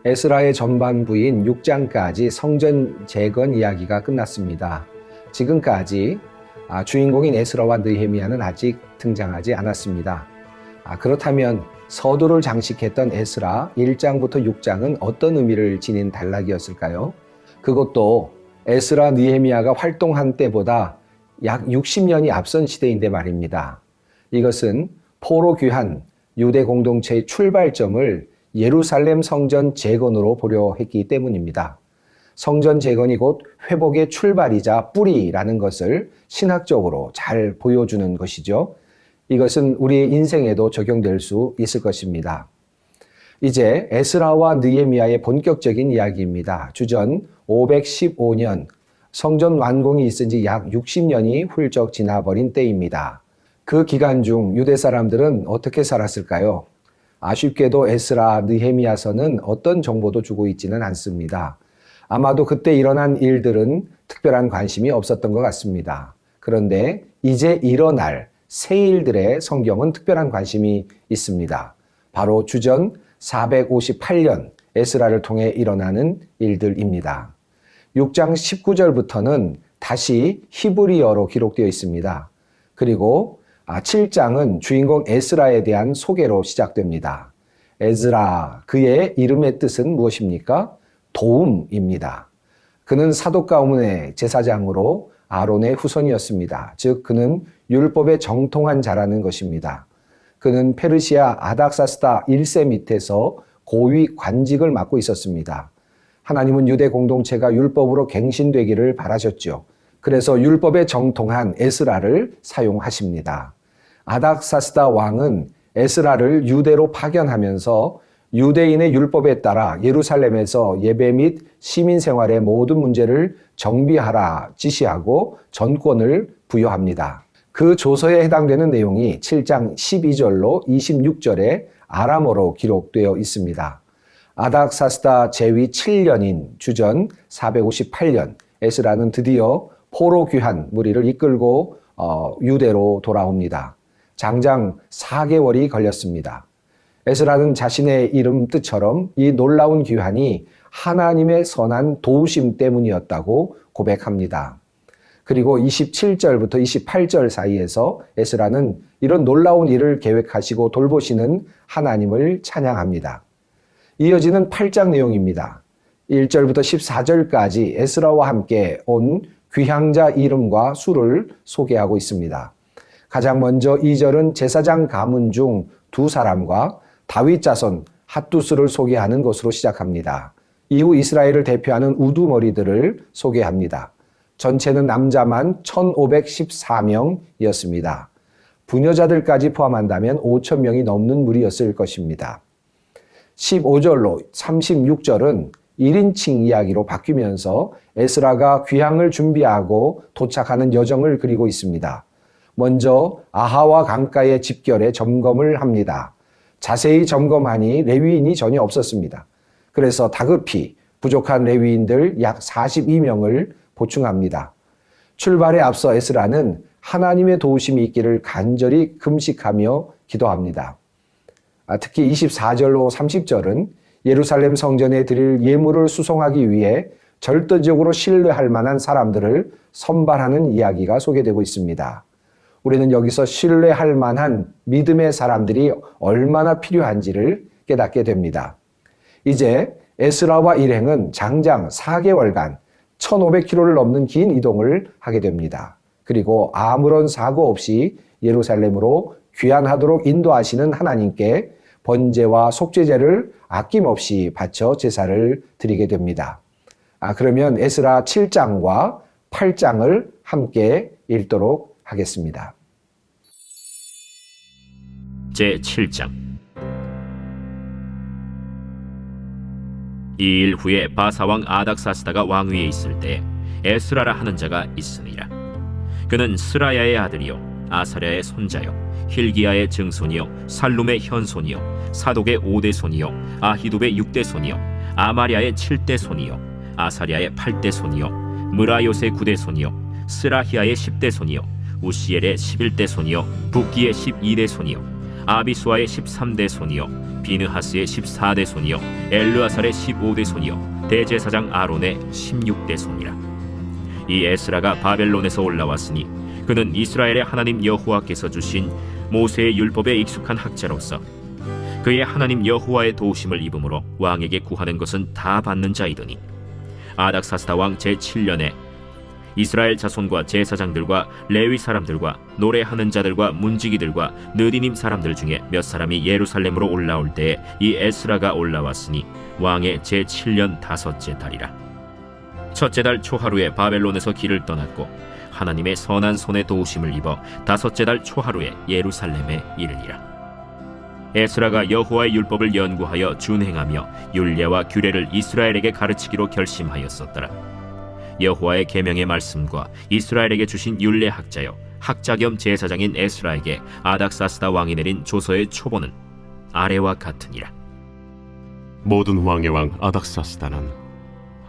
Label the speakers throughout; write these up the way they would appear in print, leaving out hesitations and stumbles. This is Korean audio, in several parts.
Speaker 1: 에스라의 전반부인 6장까지 성전 재건 이야기가 끝났습니다. 지금까지 주인공인 에스라와 느헤미야는 아직 등장하지 않았습니다. 그렇다면 서두를 장식했던 에스라 1장부터 6장은 어떤 의미를 지닌 단락이었을까요? 그것도 에스라 느헤미야가 활동한 때보다 약 60년이 앞선 시대인데 말입니다. 이것은 포로 귀환, 유대 공동체의 출발점을 예루살렘 성전 재건으로 보려 했기 때문입니다. 성전 재건이 곧 회복의 출발이자 뿌리라는 것을 신학적으로 잘 보여주는 것이죠. 이것은 우리의 인생에도 적용될 수 있을 것입니다. 이제 에스라와 느헤미야의 본격적인 이야기입니다. 주전 515년, 성전 완공이 있은 지 약 60년이 훌쩍 지나버린 때입니다. 그 기간 중 유대 사람들은 어떻게 살았을까요? 아쉽게도 에스라, 느헤미야서는 어떤 정보도 주고 있지는 않습니다. 아마도 그때 일어난 일들은 특별한 관심이 없었던 것 같습니다. 그런데 이제 일어날 새 일들의 성경은 특별한 관심이 있습니다. 바로 주전 458년 에스라를 통해 일어나는 일들입니다. 6장 19절부터는 다시 히브리어로 기록되어 있습니다. 그리고 7장은 주인공 에스라에 대한 소개로 시작됩니다. 에스라, 그의 이름의 뜻은 무엇입니까? 도움입니다. 그는 사독 가문의 제사장으로 아론의 후손이었습니다. 즉 그는 율법에 정통한 자라는 것입니다. 그는 페르시아 아닥사스다 1세 밑에서 고위 관직을 맡고 있었습니다. 하나님은 유대 공동체가 율법으로 갱신되기를 바라셨죠. 그래서 율법에 정통한 에스라를 사용하십니다. 아닥사스다 왕은 에스라를 유대로 파견하면서 유대인의 율법에 따라 예루살렘에서 예배 및 시민 생활의 모든 문제를 정비하라 지시하고 전권을 부여합니다. 그 조서에 해당되는 내용이 7장 12절로 26절에 아람어로 기록되어 있습니다. 아닥사스다 제위 7년인 주전 458년 에스라는 드디어 포로 귀한 무리를 이끌고 유대로 돌아옵니다. 장장 4개월이 걸렸습니다. 에스라는 자신의 이름 뜻처럼 이 놀라운 귀환이 하나님의 선한 도우심 때문이었다고 고백합니다. 그리고 27절부터 28절 사이에서 에스라는 이런 놀라운 일을 계획하시고 돌보시는 하나님을 찬양합니다. 이어지는 8장 내용입니다. 1절부터 14절까지 에스라와 함께 온 귀향자 이름과 수를 소개하고 있습니다. 가장 먼저 2절은 제사장 가문 중 두 사람과 다윗 자손 핫두스를 소개하는 것으로 시작합니다. 이후 이스라엘을 대표하는 우두머리들을 소개합니다. 전체는 남자만 1514명이었습니다. 부녀자들까지 포함한다면 5,000명이 넘는 무리였을 것입니다. 15절로 36절은 1인칭 이야기로 바뀌면서 에스라가 귀향을 준비하고 도착하는 여정을 그리고 있습니다. 먼저 아하와 강가의 집결에 점검을 합니다. 자세히 점검하니 레위인이 전혀 없었습니다. 그래서 다급히 부족한 레위인들 약 42명을 보충합니다. 출발에 앞서 에스라는 하나님의 도우심이 있기를 간절히 금식하며 기도합니다. 특히 24절로 30절은 예루살렘 성전에 드릴 예물을 수송하기 위해 절대적으로 신뢰할 만한 사람들을 선발하는 이야기가 소개되고 있습니다. 우리는 여기서 신뢰할 만한 믿음의 사람들이 얼마나 필요한지를 깨닫게 됩니다. 이제 에스라와 일행은 장장 4개월간 1500km를 넘는 긴 이동을 하게 됩니다. 그리고 아무런 사고 없이 예루살렘으로 귀환하도록 인도하시는 하나님께 번제와 속죄제를 아낌없이 바쳐 제사를 드리게 됩니다. 그러면 에스라 7장과 8장을 함께 읽도록 하겠습니다.
Speaker 2: 제7장. 이 일 후에 바사왕 아닥사스다가 왕위에 있을 때 에스라라 하는 자가 있으니라. 그는 스라야의 아들이요 아사랴의 손자요 힐기야의 증손이요 살룸의 현손이요 사독의 5대 손이요 아히둡의 6대 손이요 아마랴의 7대 손이요 아사랴의 8대 손이요 무라요의 9대 손이요 스라히야의 10대 손이요 우시엘의 11대 손이요 붓기의 12대 손이요 아비수아의 13대 손이요 비느하스의 14대 손이요 엘르아살의 15대 손이요 대제사장 아론의 16대 손이라. 이 에스라가 바벨론에서 올라왔으니 그는 이스라엘의 하나님 여호와께서 주신 모세의 율법에 익숙한 학자로서 그의 하나님 여호와의 도우심을 입음으로 왕에게 구하는 것은 다 받는 자이더니, 아닥사스다 왕 제7년에 이스라엘 자손과 제사장들과 레위 사람들과 노래하는 자들과 문지기들과 느디님 사람들 중에 몇 사람이 예루살렘으로 올라올 때에 이 에스라가 올라왔으니 왕의 제7년 5째 달이라. 첫째 달 초하루에 바벨론에서 길을 떠났고 하나님의 선한 손에 도우심을 입어 5째 달 초하루에 예루살렘에 이르니라. 에스라가 여호와의 율법을 연구하여 준행하며 율례와 규례를 이스라엘에게 가르치기로 결심하였었더라. 여호와의 계명의 말씀과 이스라엘에게 주신 율례 학자요 학자 겸 제사장인 에스라에게 아닥사스다 왕이 내린 조서의 초본은 아래와 같으니라.
Speaker 3: 모든 왕의 왕 아닥사스다는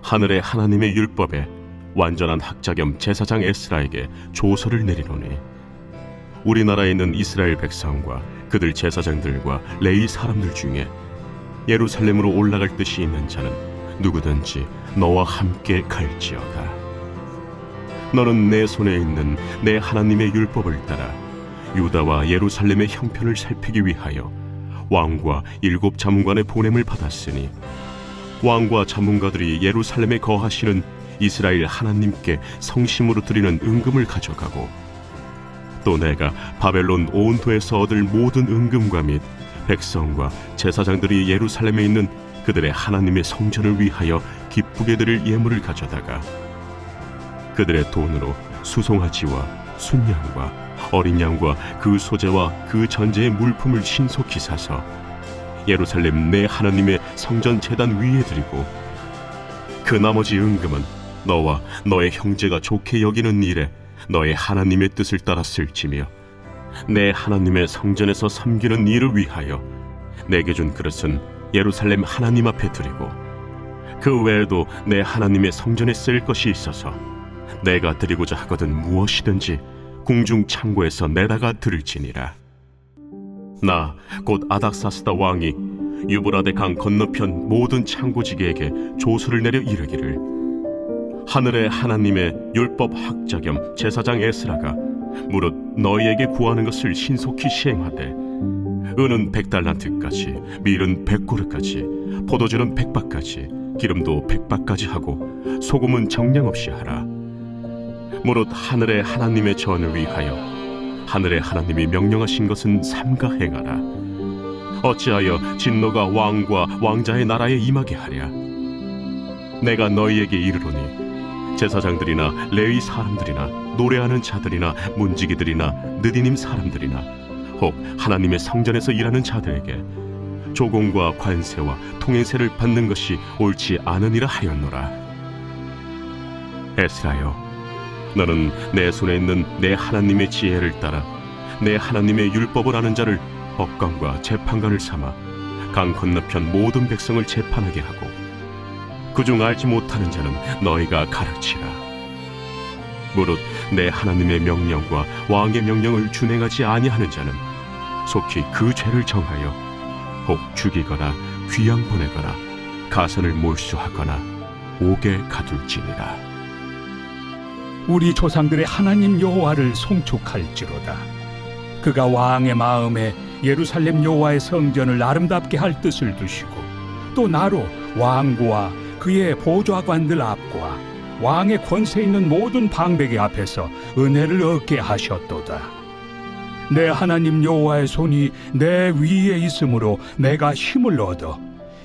Speaker 3: 하늘의 하나님의 율법에 완전한 학자 겸 제사장 에스라에게 조서를 내리노니, 우리나라에 있는 이스라엘 백성과 그들 제사장들과 레위 사람들 중에 예루살렘으로 올라갈 뜻이 있는 자는 누구든지 너와 함께 갈지어다. 너는 내 손에 있는 내 하나님의 율법을 따라 유다와 예루살렘의 형편을 살피기 위하여 왕과 7 자문관의 보냄을 받았으니, 왕과 자문가들이 예루살렘에 거하시는 이스라엘 하나님께 성심으로 드리는 은금을 가져가고, 또 내가 바벨론 온토에서 얻을 모든 은금과 및 백성과 제사장들이 예루살렘에 있는 그들의 하나님의 성전을 위하여 기쁘게 드릴 예물을 가져다가 그들의 돈으로 수송아지와 순양과 어린 양과 그 소재와 그 전제의 물품을 신속히 사서 예루살렘 내 하나님의 성전 제단 위에 드리고, 그 나머지 은금은 너와 너의 형제가 좋게 여기는 일에 너의 하나님의 뜻을 따라 쓸지며, 내 하나님의 성전에서 섬기는 일을 위하여 내게 준 그릇은 예루살렘 하나님 앞에 드리고, 그 외에도 내 하나님의 성전에 쓸 것이 있어서 내가 드리고자 하거든 무엇이든지 궁중 창고에서 내다가 드릴지니라. 나 곧 아닥사스다 왕이 유브라데 강 건너편 모든 창고지기에게 조서를 내려 이르기를, 하늘의 하나님의 율법 학자 겸 제사장 에스라가 무릇 너희에게 구하는 것을 신속히 시행하되, 은은 100달란트까지, 밀은 100고르까지, 포도주는 100바까지, 기름도 100바까지 하고 소금은 정량 없이 하라. 무릇 하늘의 하나님의 전을 위하여 하늘의 하나님이 명령하신 것은 삼가 행하라. 어찌하여 진노가 왕과 왕자의 나라에 임하게 하랴. 내가 너희에게 이르노니, 제사장들이나 레위 사람들이나 노래하는 자들이나 문지기들이나 느디님 사람들이나 혹 하나님의 성전에서 일하는 자들에게 조공과 관세와 통행세를 받는 것이 옳지 않으니라 하였노라. 에스라여, 너는 내 손에 있는 내 하나님의 지혜를 따라 내 하나님의 율법을 아는 자를 법관과 재판관을 삼아 강 건너편 모든 백성을 재판하게 하고, 그중 알지 못하는 자는 너희가 가르치라. 무릇 내 하나님의 명령과 왕의 명령을 준행하지 아니하는 자는 속히 그 죄를 정하여 혹 죽이거나 귀양 보내거나 가선을 몰수하거나 옥에 가둘지니라.
Speaker 4: 우리 조상들의 하나님 여호와를 송축할지로다. 그가 왕의 마음에 예루살렘 여호와의 성전을 아름답게 할 뜻을 두시고, 또 나로 왕과 그의 보좌관들 앞과 왕의 권세 있는 모든 방백의 앞에서 은혜를 얻게 하셨도다. 내 하나님 여호와의 손이 내 위에 있으므로 내가 힘을 얻어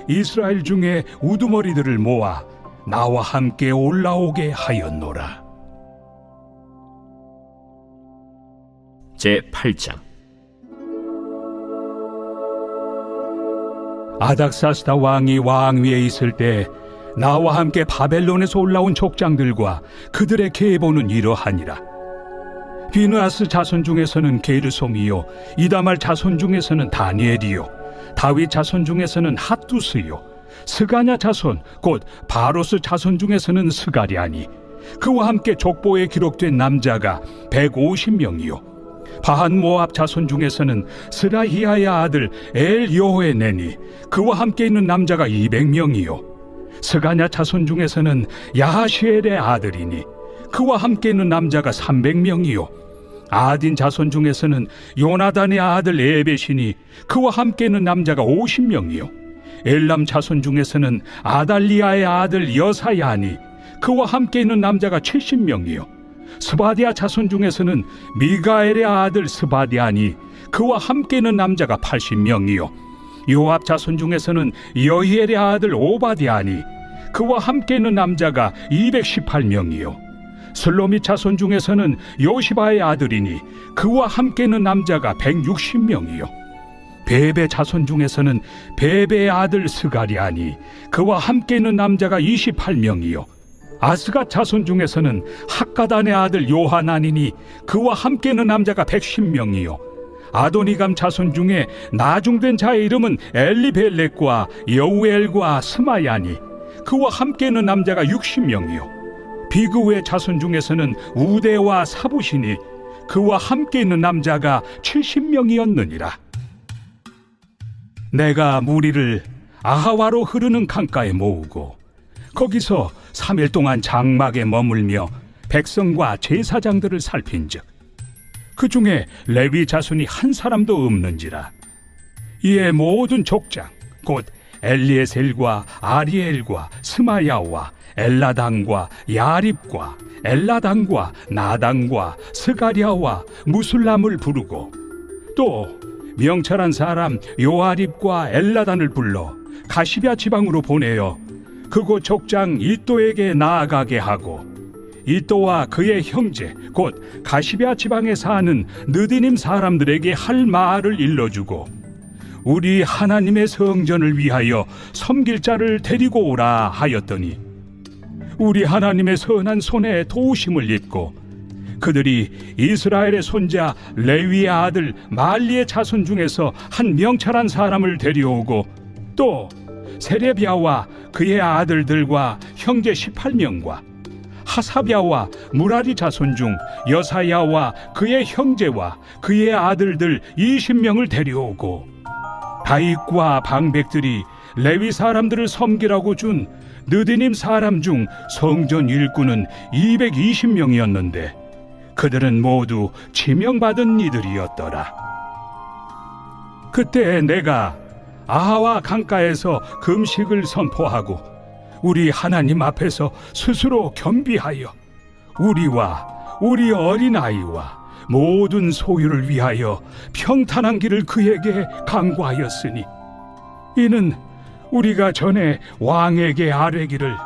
Speaker 4: 이스라엘 중에 우두머리들을 모아 나와 함께 올라오게 하였노라.
Speaker 2: 제8장.
Speaker 4: 아닥사스다 왕이 왕 위에 있을 때 나와 함께 바벨론에서 올라온 족장들과 그들의 계보는 이러하니라. 비느하스 자손 중에서는 게르솜이요, 이다말 자손 중에서는 다니엘이요, 다윗 자손 중에서는 핫두스요, 스가냐 자손 곧 바로스 자손 중에서는 스가랴니, 그와 함께 족보에 기록된 남자가 150명이요 바한 모압 자손 중에서는 스라히아의 아들 엘요헤네니 그와 함께 있는 남자가 200명이요 스가냐 자손 중에서는 야하시엘의 아들이니 그와 함께 있는 남자가 300명이요 아딘 자손 중에서는 요나단의 아들 에벳이니 그와 함께 있는 남자가 50명이요 엘람 자손 중에서는 아달리아의 아들 여사야니 그와 함께 있는 남자가 70명이요 스바디아 자손 중에서는 미가엘의 아들 스바디아니 그와 함께 있는 남자가 80명이요 요압 자손 중에서는 여히엘의 아들 오바디아니 그와 함께 있는 남자가 218명이요 슬로밋 자손 중에서는 요시바의 아들이니 그와 함께 있는 남자가 160명이요 베베 자손 중에서는 베베의 아들 스가리아니 그와 함께 있는 남자가 28명이요 아스갓 자손 중에서는 학가단의 아들 요하나니니 그와 함께 있는 남자가 110명이요 아도니감 자손 중에 나중된 자의 이름은 엘리벨렉과 여우엘과 스마야니 그와 함께 있는 남자가 60명이요 비그우의 자손 중에서는 우데와 사부시니 그와 함께 있는 남자가 70명이었느니라 내가 무리를 아하와로 흐르는 강가에 모으고 거기서 3일 동안 장막에 머물며 백성과 제사장들을 살핀즉 그 중에 레위 자손이 한 사람도 없는지라 이에 모든 족장 곧 엘리에셀과 아리엘과 스마야와 엘라당과 야립과 엘라당과 나당과 스가랴와 무술람을 부르고 또 명철한 사람 요아립과 엘라단을 불러 가시랴 지방으로 보내어 그곳 족장 이또에게 나아가게 하고 이또와 그의 형제 곧 가시랴 지방에 사는 느디님 사람들에게 할 말을 일러주고 우리 하나님의 성전을 위하여 섬길 자를 데리고 오라 하였더니 우리 하나님의 선한 손에 도우심을 입고 그들이 이스라엘의 손자 레위의 아들 말리의 자손 중에서 한 명철한 사람을 데려오고 또 세레비아와 그의 아들들과 형제 18명과 하사비아와 무라리 자손 중 여사야와 그의 형제와 그의 아들들 20명을 데려오고 다윗과 방백들이 레위 사람들을 섬기라고 준 느디님 사람 중 성전 일꾼은 220명이었는데 그들은 모두 지명받은 이들이었더라. 그때 내가 아하와 강가에서 금식을 선포하고 우리 하나님 앞에서 스스로 겸비하여 우리와 우리 어린아이와 모든 소유를 위하여 평탄한 길을 그에게 강구하였으니 이는 우리가 전에 왕에게 아뢰기를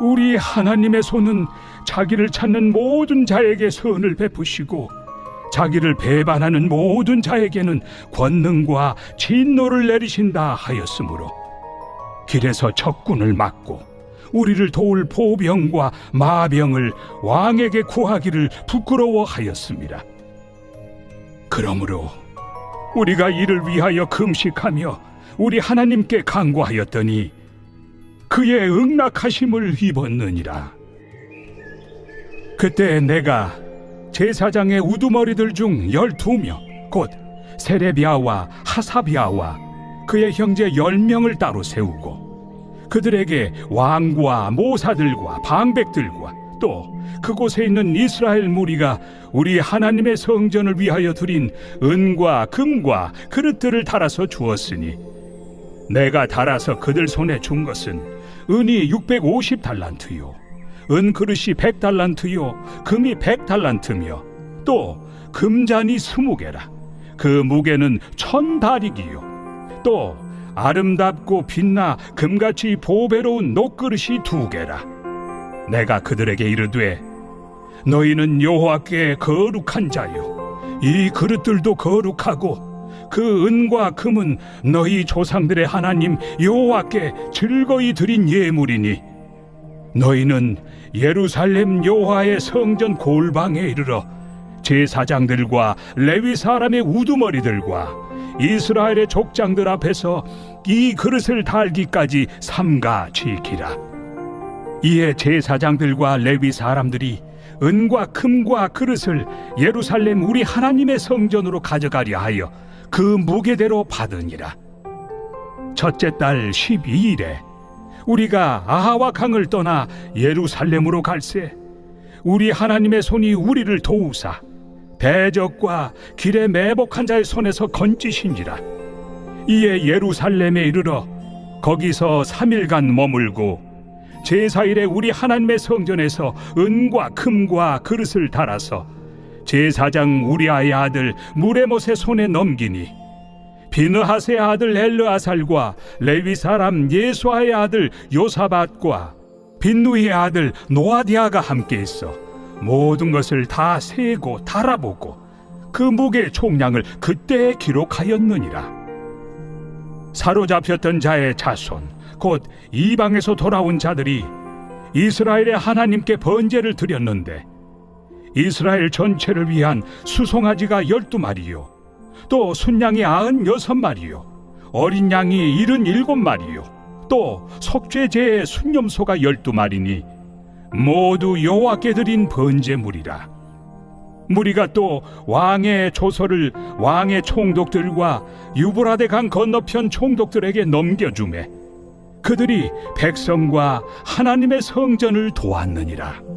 Speaker 4: 우리 하나님의 손은 자기를 찾는 모든 자에게 선을 베푸시고 자기를 배반하는 모든 자에게는 권능과 진노를 내리신다 하였으므로 길에서 적군을 막고 우리를 도울 보병과 마병을 왕에게 구하기를 부끄러워하였습니다. 그러므로 우리가 이를 위하여 금식하며 우리 하나님께 간구하였더니 그의 응낙하심을 입었느니라. 그때 내가 제사장의 우두머리들 중 12명 곧 세레비아와 하사비아와 그의 형제 10명을 따로 세우고 그들에게 왕과 모사들과 방백들과 또 그곳에 있는 이스라엘 무리가 우리 하나님의 성전을 위하여 드린 은과 금과 그릇들을 달아서 주었으니 내가 달아서 그들 손에 준 것은 은이 650달란트요 은 그릇이 100달란트요 금이 100달란트며 또 금잔이 20개라 그 무게는 1000다리기요 또 아름답고 빛나 금같이 보배로운 녹그릇이 2개라. 내가 그들에게 이르되 너희는 여호와께 거룩한 자요 이 그릇들도 거룩하고 그 은과 금은 너희 조상들의 하나님 여호와께 즐거이 드린 예물이니 너희는 예루살렘 여호와의 성전 골방에 이르러 제사장들과 레위 사람의 우두머리들과 이스라엘의 족장들 앞에서 이 그릇을 달기까지 삼가 지키라. 이에 제사장들과 레위 사람들이 은과 금과 그릇을 예루살렘 우리 하나님의 성전으로 가져가려 하여 그 무게대로 받으니라. 첫째 달 12일에 우리가 아하와 강을 떠나 예루살렘으로 갈새 우리 하나님의 손이 우리를 도우사 대적과 길에 매복한 자의 손에서 건지신지라. 이에 예루살렘에 이르러 거기서 3일간 머물고 제4일에 우리 하나님의 성전에서 은과 금과 그릇을 달아서 제사장 우리아의 아들 무레못의 손에 넘기니 비느하스의 아들 엘르아살과 레위 사람 예수아의 아들 요사밧과 빈누이의 아들 노아디아가 함께 있어 모든 것을 다 세고 달아보고 그 무게의 총량을 그때에 기록하였느니라. 사로잡혔던 자의 자손 곧 이방에서 돌아온 자들이 이스라엘의 하나님께 번제를 드렸는데 이스라엘 전체를 위한 수송아지가 12마리요 또 순양이 96마리요 어린 양이 77마리요 또 속죄제의 순념소가 12마리니 모두 여호와께 드린 번제물이라. 무리가 또 왕의 조서를 왕의 총독들과 유브라데 강 건너편 총독들에게 넘겨주매 그들이 백성과 하나님의 성전을 도왔느니라.